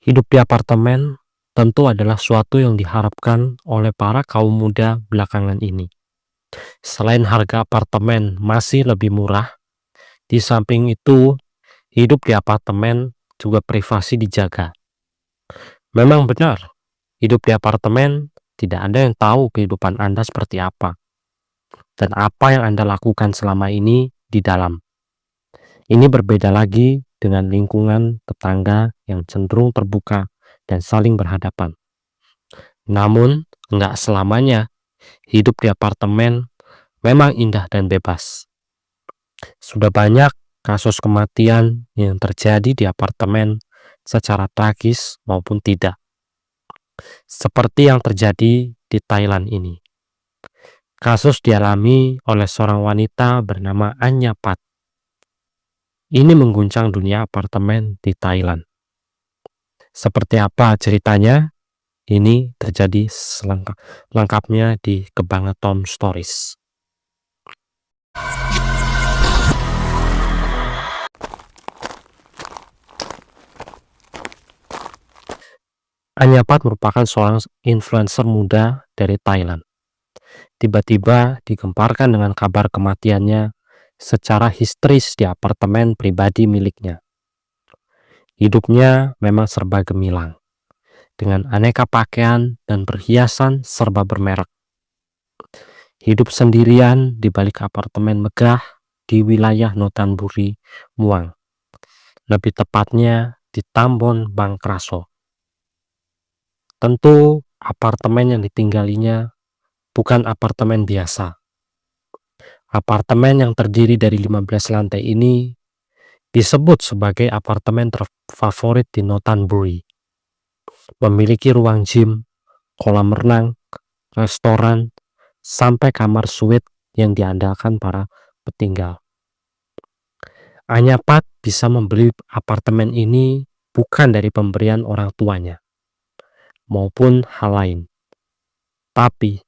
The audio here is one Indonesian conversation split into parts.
Hidup di apartemen tentu adalah suatu yang diharapkan oleh para kaum muda belakangan ini. Selain harga apartemen masih lebih murah, di samping itu hidup di apartemen juga privasi dijaga. Memang benar, hidup di apartemen tidak ada yang tahu kehidupan Anda seperti apa dan apa yang Anda lakukan selama ini di dalam. Ini berbeda lagi dengan lingkungan tetangga yang cenderung terbuka dan saling berhadapan. Namun, nggak selamanya hidup di apartemen memang indah dan bebas. Sudah banyak kasus kematian yang terjadi di apartemen secara tragis maupun tidak. Seperti yang terjadi di Thailand ini. Kasus dialami oleh seorang wanita bernama Anya Pat. Ini mengguncang dunia apartemen di Thailand. Seperti apa ceritanya? Ini terjadi lengkapnya di Kebangetom Stories. Anyapat merupakan seorang influencer muda dari Thailand. Tiba-tiba digemparkan dengan kabar kematiannya secara histeris di apartemen pribadi miliknya. Hidupnya memang serba gemilang, dengan aneka pakaian dan perhiasan serba bermerek. Hidup sendirian di balik apartemen megah di wilayah Nonthaburi, Muang. Lebih tepatnya di Tambon Bangkraso. Tentu apartemen yang ditinggalinya bukan apartemen biasa. Apartemen yang terdiri dari 15 lantai ini disebut sebagai apartemen terfavorit di Nonthaburi. Memiliki ruang gym, kolam renang, restoran, sampai kamar suite yang diandalkan para petinggal. Anyapat bisa membeli apartemen ini bukan dari pemberian orang tuanya maupun hal lain, tapi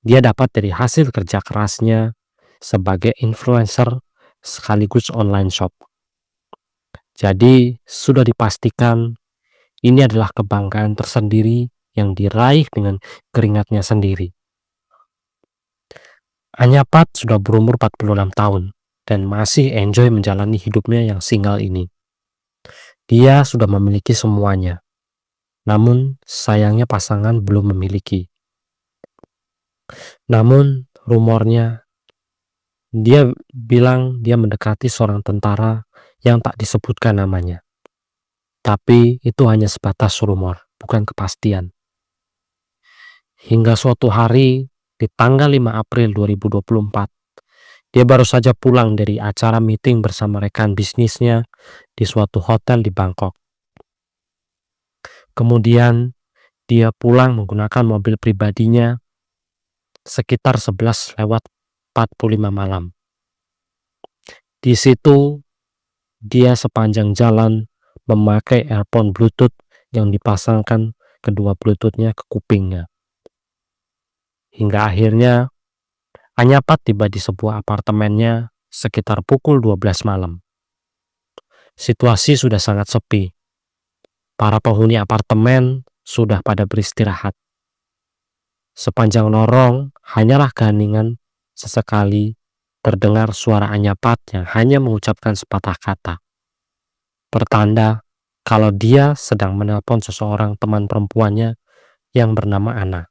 dia dapat dari hasil kerja kerasnya sebagai influencer sekaligus online shop. Jadi sudah dipastikan ini adalah kebanggaan tersendiri yang diraih dengan keringatnya sendiri. Anyapat sudah berumur 46 tahun dan masih enjoy menjalani hidupnya yang single ini. Dia sudah memiliki semuanya, namun sayangnya pasangan belum memiliki. Namun rumornya dia bilang dia mendekati seorang tentara yang tak disebutkan namanya. Tapi itu hanya sebatas rumor, bukan kepastian. Hingga suatu hari di tanggal 5 April 2024, dia baru saja pulang dari acara meeting bersama rekan bisnisnya di suatu hotel di Bangkok. Kemudian dia pulang menggunakan mobil pribadinya sekitar 11 lewat 45 malam. Di situ dia sepanjang jalan memakai earphone Bluetooth yang dipasangkan kedua Bluetoothnya ke kupingnya. Hingga akhirnya Anyapat tiba di sebuah apartemennya sekitar pukul 12 malam. Situasi sudah sangat sepi. Para penghuni apartemen sudah pada beristirahat. Sepanjang lorong hanyalah keheningan, sesekali terdengar suara Anyapat yang hanya mengucapkan sepatah kata. Pertanda kalau dia sedang menelpon seseorang teman perempuannya yang bernama Ana.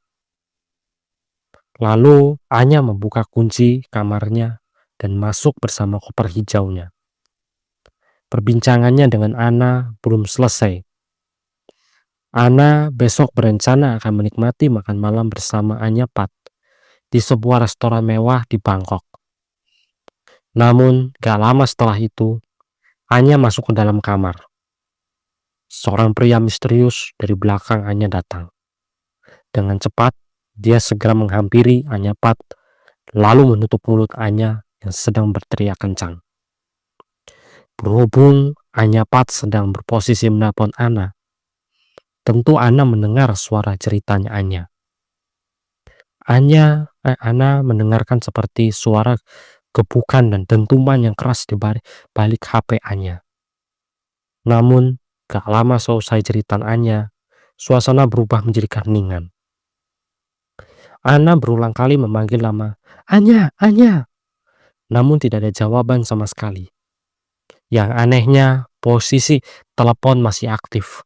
Lalu Anya membuka kunci kamarnya dan masuk bersama koper hijaunya. Perbincangannya dengan Ana belum selesai. Ana besok berencana akan menikmati makan malam bersama Anyapat di sebuah restoran mewah di Bangkok. Namun gak lama setelah itu, Anya masuk ke dalam kamar. Seorang pria misterius dari belakang Anya datang. Dengan cepat, dia segera menghampiri Anyapat, lalu menutup mulut Anya yang sedang berteriak kencang. Berhubung Anyapat sedang berposisi menelpon Ana, tentu Ana mendengar suara ceritanya Anya. Ana mendengarkan seperti suara gebukan dan dentuman yang keras di balik HP Anya. Namun, Gak lama selesai jeritan Anya, suasana berubah menjadi keheningan. Ana berulang kali memanggil nama, "Anya, Anya!" Namun tidak ada jawaban sama sekali. Yang anehnya, posisi telepon masih aktif,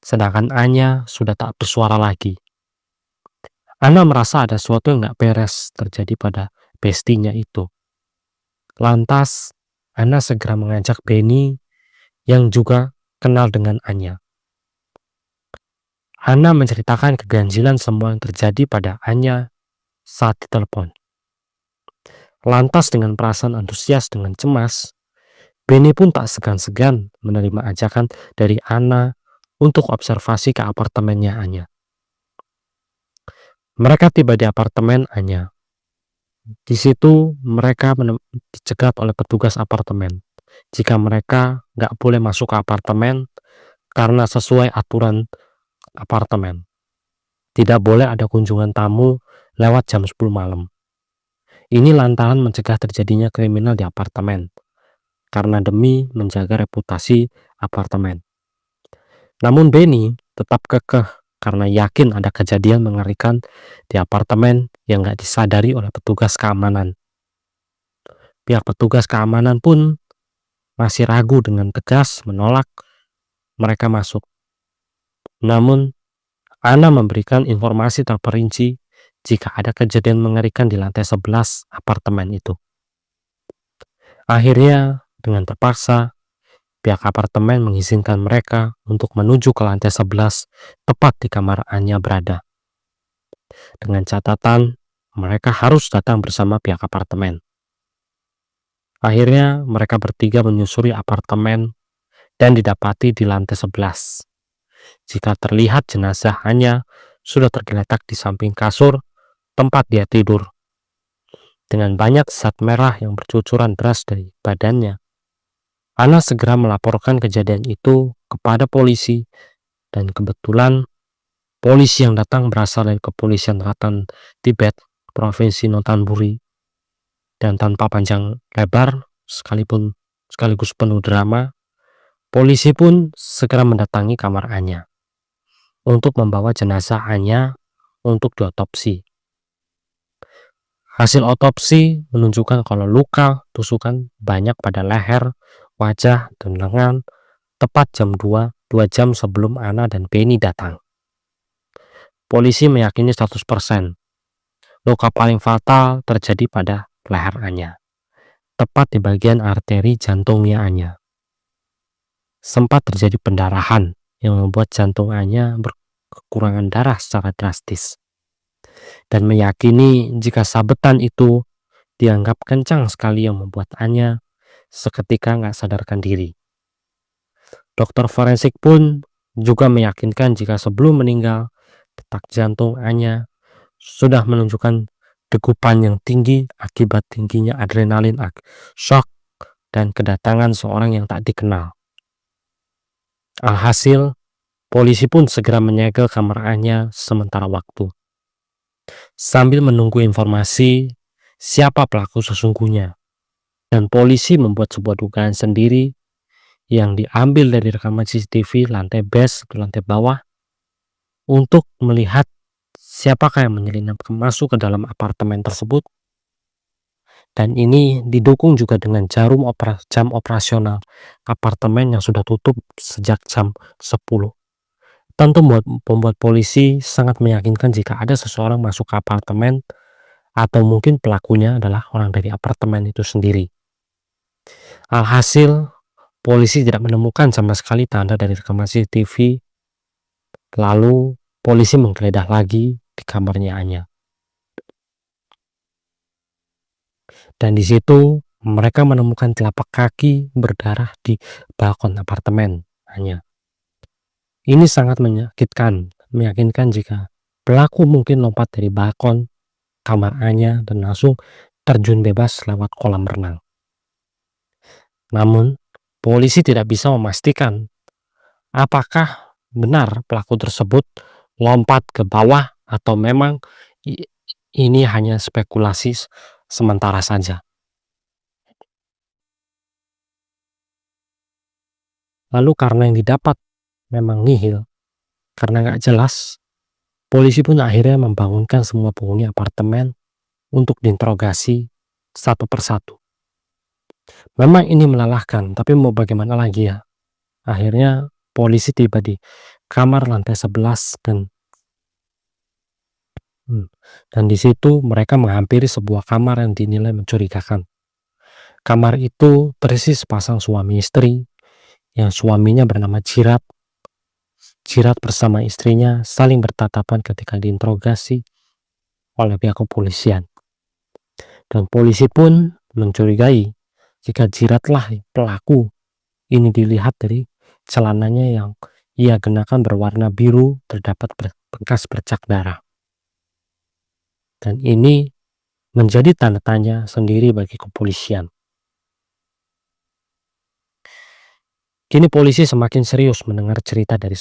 sedangkan Anya sudah tak bersuara lagi. Ana merasa ada sesuatu yang gak beres terjadi pada bestinya itu. Lantas, Ana segera mengajak Benny yang juga kenal dengan Anya. Ana menceritakan keganjilan semua yang terjadi pada Anya saat ditelepon. Lantas dengan perasaan antusias dengan cemas, Benny pun tak segan-segan menerima ajakan dari Ana untuk observasi ke apartemennya Anya. Mereka tiba di apartemen Anya. Di situ mereka dicegat oleh petugas apartemen jika mereka nggak boleh masuk ke apartemen karena sesuai aturan apartemen. Tidak boleh ada kunjungan tamu lewat jam 10 malam. Ini lantaran mencegah terjadinya kriminal di apartemen karena demi menjaga reputasi apartemen. Namun Benny tetap kekeh karena yakin ada kejadian mengerikan di apartemen yang nggak disadari oleh petugas keamanan. Pihak petugas keamanan pun masih ragu dengan tegas menolak mereka masuk. Namun, Ana memberikan informasi terperinci jika ada kejadian mengerikan di lantai 11 apartemen itu. Akhirnya, dengan terpaksa, pihak apartemen mengizinkan mereka untuk menuju ke lantai 11 tepat di kamar Anya berada. Dengan catatan, mereka harus datang bersama pihak apartemen. Akhirnya, mereka bertiga menyusuri apartemen dan didapati di lantai 11. Jika terlihat jenazah Anya sudah tergeletak di samping kasur tempat dia tidur. Dengan banyak zat merah yang bercucuran deras dari badannya. Ana segera melaporkan kejadian itu kepada polisi dan kebetulan polisi yang datang berasal dari Kepolisian Selatan Tibet, Provinsi Nonthaburi. Dan tanpa panjang lebar, sekaligus penuh drama, polisi pun segera mendatangi kamar Anya untuk membawa jenazah Anya untuk diotopsi. Hasil otopsi menunjukkan kalau luka tusukan banyak pada leher, wajah, dan lengan tepat jam 2 jam sebelum Ana dan Benny datang. Polisi meyakini 100% luka paling fatal terjadi pada leher Anya, tepat di bagian arteri jantungnya Anya. Sempat terjadi pendarahan yang membuat jantung Anya berkekurangan darah secara drastis. Dan meyakini jika sabetan itu dianggap kencang sekali yang membuat Anya seketika nggak sadarkan diri. Dokter forensik pun juga meyakinkan jika sebelum meninggal, detak jantung Anya sudah menunjukkan degupan yang tinggi akibat tingginya adrenalin, shock, dan kedatangan seorang yang tak dikenal. Alhasil, polisi pun segera menyegel kamar Anya sementara waktu, sambil menunggu informasi siapa pelaku sesungguhnya. Dan polisi membuat sebuah dugaan sendiri yang diambil dari rekaman CCTV lantai base atau lantai bawah untuk melihat siapakah yang menyelinap masuk ke dalam apartemen tersebut. Dan ini didukung juga dengan jam operasional apartemen yang sudah tutup sejak jam 10. Tentu membuat polisi sangat meyakinkan jika ada seseorang masuk ke apartemen atau mungkin pelakunya adalah orang dari apartemen itu sendiri. Alhasil, polisi tidak menemukan sama sekali tanda dari rekaman CCTV. Lalu, polisi menggeledah lagi di kamarnya Anya. Dan di situ, mereka menemukan telapak kaki berdarah di balkon apartemen Anya. Ini sangat meyakinkan jika pelaku mungkin lompat dari balkon kamar Anya dan langsung terjun bebas lewat kolam renang. Namun, polisi tidak bisa memastikan apakah benar pelaku tersebut lompat ke bawah atau memang ini hanya spekulasi sementara saja. Lalu karena yang didapat memang nihil, karena nggak jelas, polisi pun akhirnya membangunkan semua penghuni apartemen untuk diinterogasi satu persatu. Memang ini melelahkan, tapi mau bagaimana lagi ya? Akhirnya polisi tiba di kamar lantai 11 dan di situ mereka menghampiri sebuah kamar yang dinilai mencurigakan. Kamar itu terisi sepasang suami istri yang suaminya bernama Jirat. Jirat bersama istrinya saling bertatapan ketika diinterogasi oleh pihak kepolisian. Dan polisi pun mencurigai jika Jiratlah pelaku. Ini dilihat dari celananya yang ia kenakan berwarna biru, terdapat bekas bercak darah. Dan ini menjadi tanda tanya sendiri bagi kepolisian. Kini polisi semakin serius mendengar cerita dari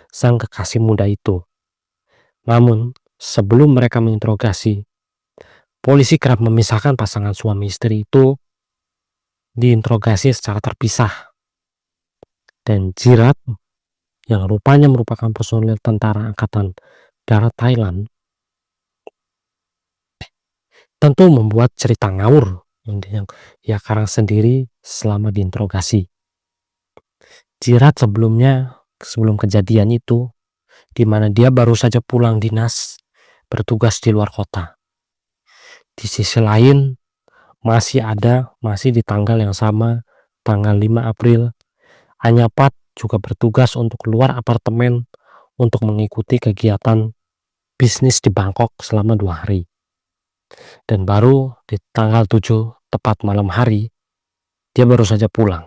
sang kekasih muda itu. Namun, sebelum mereka menginterogasi, polisi kerap memisahkan pasangan suami istri itu diinterogasi secara terpisah. Dan Jirat, yang rupanya merupakan personil tentara angkatan darat Thailand, tentu membuat cerita ngawur yang ia karang sendiri selama diinterogasi. Jirat sebelum kejadian itu, di mana dia baru saja pulang dinas, bertugas di luar kota. Di sisi lain, masih di tanggal yang sama, tanggal 5 April, Anyapat juga bertugas untuk keluar apartemen untuk mengikuti kegiatan bisnis di Bangkok selama 2 hari. Dan baru di tanggal 7, tepat malam hari, dia baru saja pulang.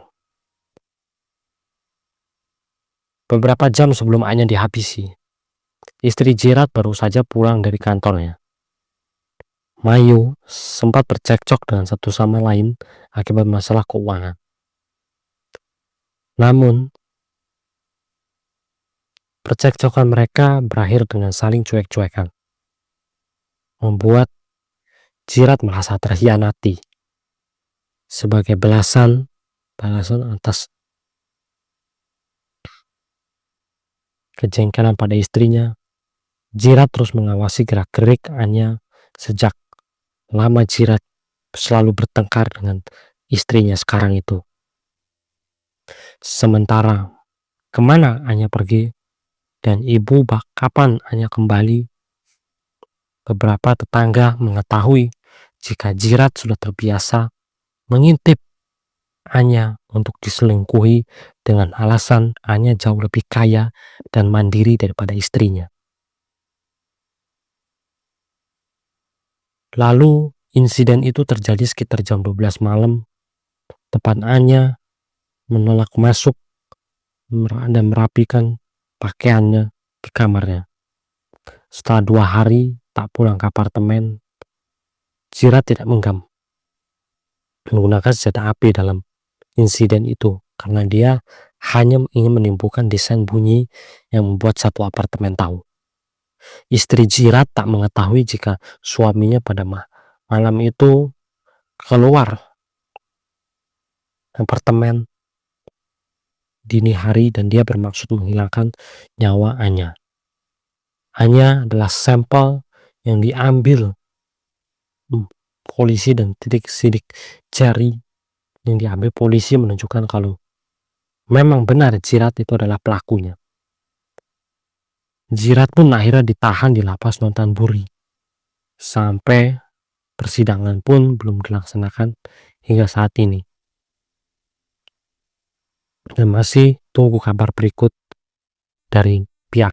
Beberapa jam sebelum Anya dihabisi, istri Jirat baru saja pulang dari kantornya. Mayu sempat bercekcok dengan satu sama lain akibat masalah keuangan. Namun, percekcokan mereka berakhir dengan saling cuek-cuekan, membuat Jirat merasa terhianati. Sebagai balasan atas kejengkelan pada istrinya, Jirat terus mengawasi gerak-gerik Anya. Sejak lama Jirat selalu bertengkar dengan istrinya sekarang itu. Sementara kemana Anya pergi dan ibu kapan Anya kembali, beberapa tetangga mengetahui jika Jirat sudah terbiasa mengintip Anya untuk diselingkuhi dengan alasan Anya jauh lebih kaya dan mandiri daripada istrinya. Lalu insiden itu terjadi sekitar jam 12 malam, tepat Anya menolak masuk dan merapikan pakaiannya di kamarnya. Setelah 2 hari tak pulang ke apartemen, Jirat tidak menggunakan senjata api dalam insiden itu karena dia hanya ingin menimbulkan desain bunyi yang membuat satu apartemen tahu. Istri Jirat tak mengetahui jika suaminya pada malam itu keluar apartemen dini hari dan dia bermaksud menghilangkan nyawa Anya. Anya adalah sampel yang diambil polisi dan titik-titik jari yang diambil polisi menunjukkan kalau memang benar Jirat itu adalah pelakunya. Jirat pun akhirnya ditahan di lapas Nonthaburi. Sampai persidangan pun belum dilaksanakan hingga saat ini. Dan masih tunggu kabar berikut dari pihak